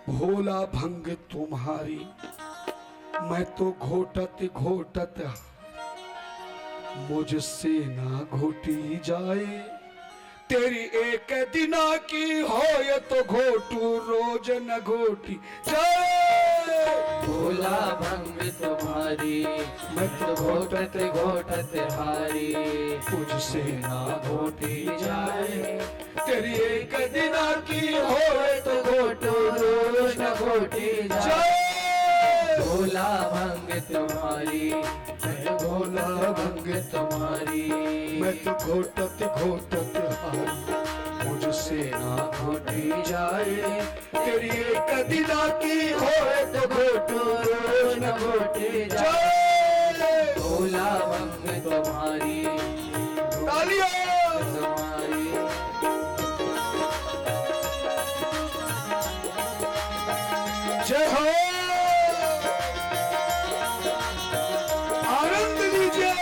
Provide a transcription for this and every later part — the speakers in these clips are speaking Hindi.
भोला भंग तुम्हारी, मैं तो घोटत घोटत मुझसे ना घोटी जाए। तेरी एक दिना की हो ये तो घोटू रोज न घोटी जाए। भोला भंग तुम्हारी, मैं तो घोटत घोटत हारी, मुझसे ना घोटी जाए। तेरी एक दिना की हो ये तो घोटू रोज न घोटी जाए। जाए। भोला भंग तुम्हारी, मैं तो भोला भंग तुम्हारी, मैं तो घोटत घोटत हारी, मुझसे ना घोटी जाए। तेरी एक दिना की हो तो घोटू रोज न घोटी जाए। जाए। भोला भंग तुम्हारी, तालियां। तुम्हारी। जय हो, आनंद लीजिए।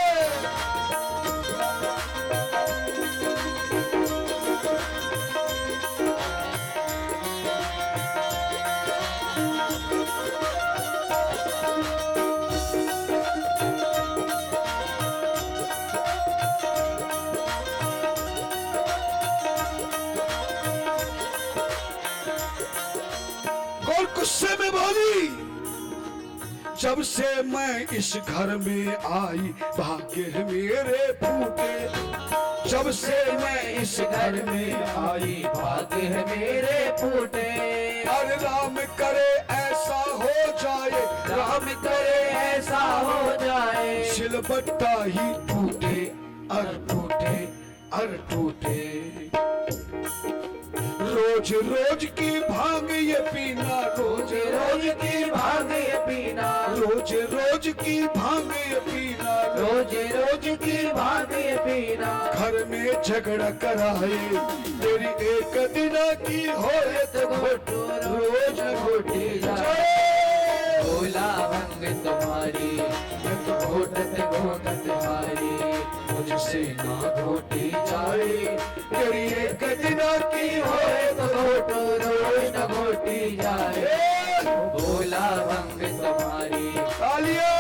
और गुस्से में बोली, जब से मैं इस घर में आई भाग्य मेरे फूटे। जब से मैं इस घर में आई भाग्य है मेरे फूटे। अरे राम करे ऐसा हो जाए, राम करे ऐसा हो जाए। सिलबट्टा ही टूटे, अर टूटे, अर टूटे। रोज रोज की भांग ये पीना, रोज रोज की भांग ये पीना, रोज रोज की भांग ये पीना। रोज रोज की भांग ये पीना। घर में झगड़ा कराए, तेरी एक दिना की हो तो घोटू रोज न घोटी जाए। जाए। भोला भंग तुम्हारी, मैं तो घोटत घोटत हारी, मुझसे ना घोटी जाए। तेरी एक दिना की हो तो घोटू रोज न घोटी जाए। भोला भंग तुम्हारी, तालियां।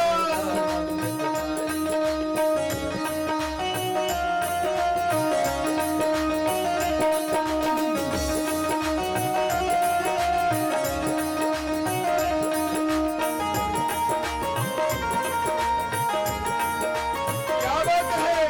क्या बात है।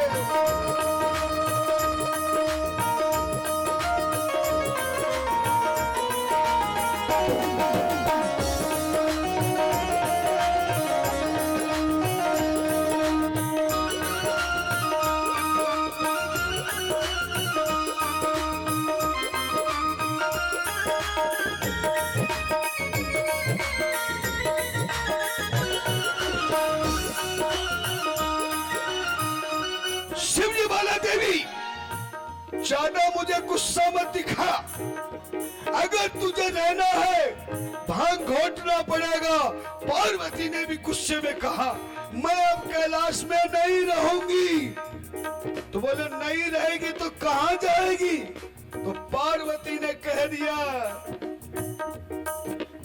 शिवजी बाला देवी, ज्यादा मुझे गुस्सा मत दिखा। अगर तुझे रहना है भांग घोटना पड़ेगा। पार्वती ने भी गुस्से में कहा, मैं अब कैलाश में नहीं रहूंगी। तो बोले नहीं रहेगी तो कहां जाएगी? तो पार्वती ने कह दिया,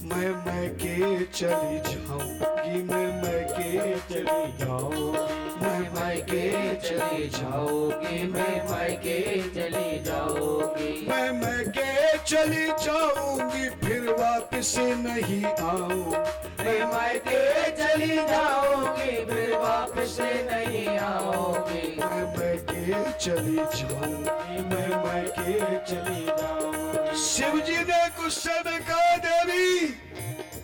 मैं के चली जाऊंगी, मैं के चली जाऊंगी, मैं मायके चली जाओगी, मैं मायके चली जाओगी। मैं के चली जाऊंगी, फिर वापस नहीं आऊं। मैं मायके चली जाओगी, फिर वापस नहीं आओगी। मैं के चली जाऊंगी, मैं के चली जाऊंगी। शिव जी ने गुस्से में कहा, देवी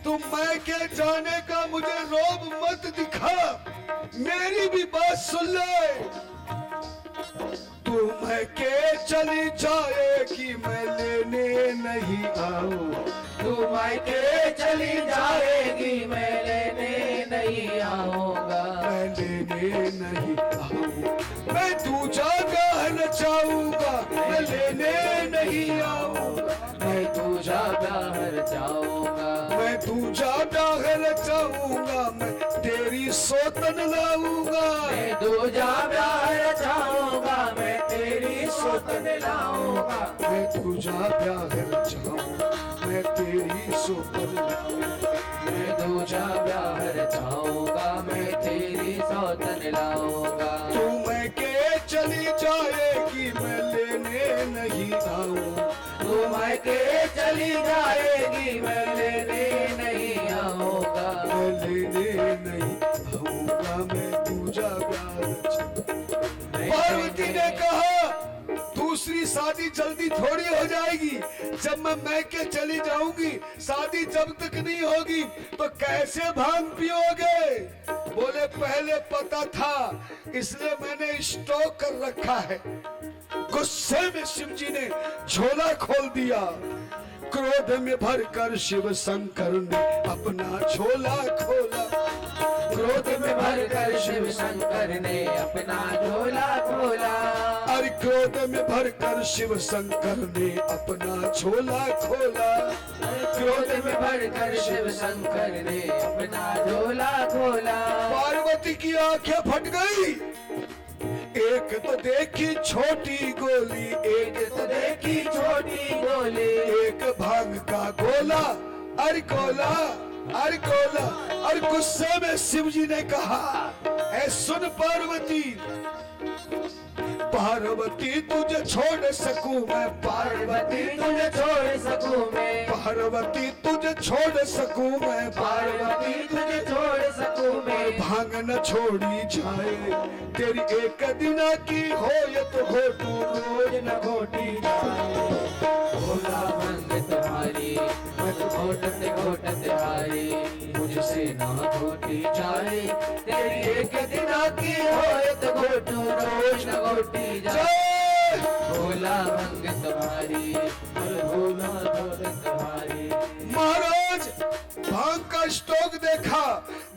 तुम मैं के जाने का मुझे रोब मत दिखा, मेरी भी बात सुन ले। तू मैं के चली जाएगी, मैं लेने नहीं आऊं। तू मायके चली जाएगी, मैं लेने नहीं आऊंगा। मैं लेने नहीं आऊं, मैं दूजा प्यार चाहूंगा, मैं लेने नहीं आऊंगा। मैं दूजा प्यार जाऊंगा, मैं दूजा प्यार चाहूंगा, मैं तेरी सोतन लाऊंगा। मैं दूजा प्यार चाहूंगा, मैं तेरी सोतन लाऊंगा। मैं दूजा प्यार चाहूंगा, मैं तेरी सुपर मैं दूजा ब्याह रचाऊंगा, मैं तेरी सौतन लाऊंगा। तू मैं के चली जाएगी, मैं लेने नहीं आऊं। तू मैं के चली जाएगी, मैं लेने नहीं आऊंगा। मैं लेने नहीं आऊंगा, मैं दूजा प्यार। पार्वती ने कहा दूसरी शादी जल्दी थोड़ी हो जाएगी, जब मैं के चली जाऊंगी, शादी जब तक नहीं होगी तो कैसे भांग पियोगे? बोले पहले पता था इसलिए मैंने स्टॉक कर रखा है। गुस्से में शिव जी ने झोला खोल दिया। क्रोध में भरकर शिव शंकर ने अपना झोला खोला। क्रोध में भरकर शिव शंकर ने अपना झोला खोला। और क्रोध में भरकर शिव शंकर ने अपना झोला खोला। क्रोध में भरकर शिव शंकर ने अपना झोला खोला। पार्वती की आंखें फट गई। एक तो देखी छोटी गोली, एक तो देखी छोटी गोली, एक भांग का गोला। अरे गोला, अरे गोला। और गुस्से में शिव जी ने कहा, ऐ सुन पार्वती, पार्वती तुझे छोड़ सकूं मैं, पार्वती तुझे छोड़ सकूं मैं, पार्वती तुझे छोड़ सकूं मैं, पार्वती तुझे छोड़ सकूं मैं। भांग न छोड़ी जाए तेरी एक दिना की हो, ये तो घोटू रोज न घोटी जाए। भोला भंग तुम्हारी, मैं तो घोटत घोटत हारी, मुझसे ना घोटी जाए। तेरी एक दिना की हो तो घोटू रोज न घोटी जाए। जय! भोला भंग तुम्हारी, मैं भोला भंग तुम्हारी। महाराज भांग का स्टॉक देखा,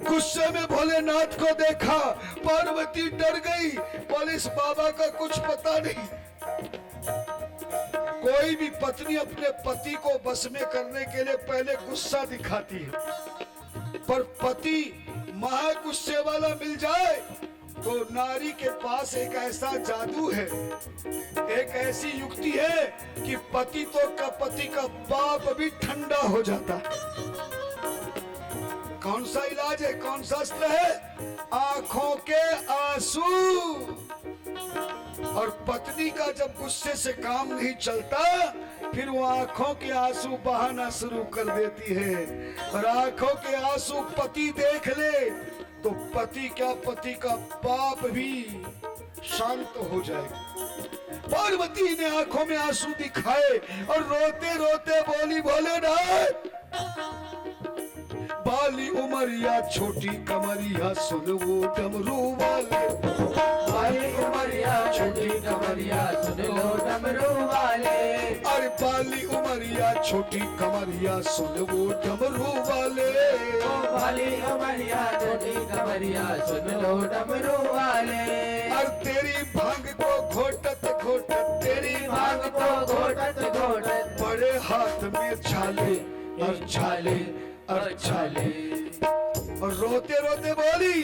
गुस्से में भोलेनाथ को देखा। पार्वती डर गई, पुलिस बाबा का कुछ पता नहीं। कोई भी पत्नी अपने पति को बस में करने के लिए पहले गुस्सा दिखाती है, पर पति महा गुस्से वाला मिल जाए तो नारी के पास एक ऐसा जादू है, एक ऐसी युक्ति है कि पति का पाप भी ठंडा हो जाता है। कौन सा इलाज है, कौन सा अस्त्र है? आंखों के आंसू। और पत्नी का जब गुस्से से काम नहीं चलता, फिर वो आंखों के आंसू बहाना शुरू कर देती है। और आंखों के आंसू पति देख ले तो पति का पाप भी शांत हो जाए। पार्वती ने आंखों में आंसू दिखाए और रोते रोते बोली, भोलेनाथ, बाली उमरिया छोटी कमरिया सुन वो डमरू वाले। बाली उमरिया छोटी कमरिया सुन लो डमरू वाले। अरे बाली उमरिया छोटी कमरिया सुन वो डमरू वाले। बाली उमरिया छोटी कमरिया सुन लो डमरू वाले। और तेरी भांग को घोटत घोटत, तेरी भांग को घोटत घोटत, बड़े हाथ में छाले और छाले और छाले। और रोते रोते बोली,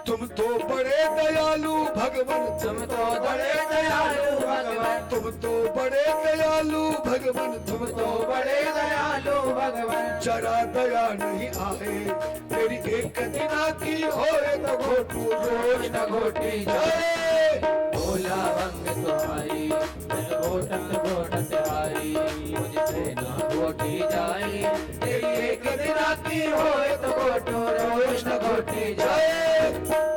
तुम तो बड़े दयालु भगवान, तुम तो बड़े दयालु भगवान, तुम तो बड़े दयालु भगवान, तुम तो बड़े दयालु भगवान। जरा दया नहीं आए तेरी एक दिना की होए तो घोटू रोज न घोटी जाए। भोला भंग तुम्हारी, मैं घोटत घोटत हारी, मुझसे ना घोटी जाए। तेरी एक दिना की होए तो घोटू रोज न घोटी जाए।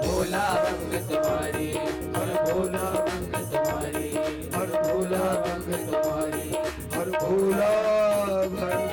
भोला भंग तुम्हारी, हर भोला भंग तुम्हारी, हर भोला भंग तुम्हारी, हर भोला भंग